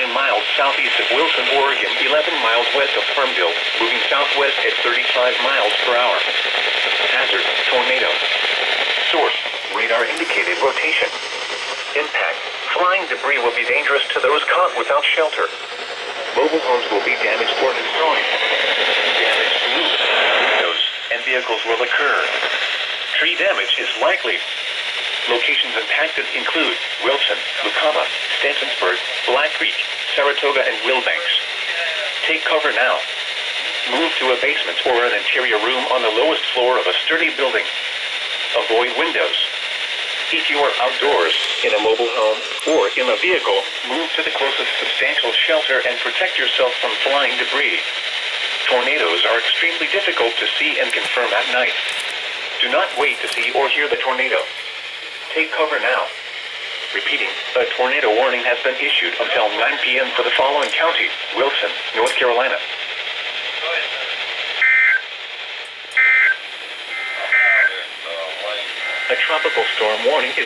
miles southeast of Wilson, Oregon, 11 miles west of Farmville, moving southwest at 35 miles per hour. Hazard, tornado. Source, radar indicated rotation. Impact, flying debris will be dangerous to those caught without shelter. Mobile homes will be damaged or destroyed. Damage to roofs, windows, and vehicles will occur. Tree damage is likely. Locations impacted include Wilson, Lucama, Stensonsburg, Black Creek, Saratoga, and Wilbanks. Take cover now. Move to a basement or an interior room on the lowest floor of a sturdy building. Avoid windows. If you are outdoors, in a mobile home, or in a vehicle, move to the closest substantial shelter and protect yourself from flying debris. Tornadoes are extremely difficult to see and confirm at night. Do not wait to see or hear the tornado. Take cover now. Repeating, a tornado warning has been issued until 9 p.m. for the following county: Wilson, North Carolina. A tropical storm warning is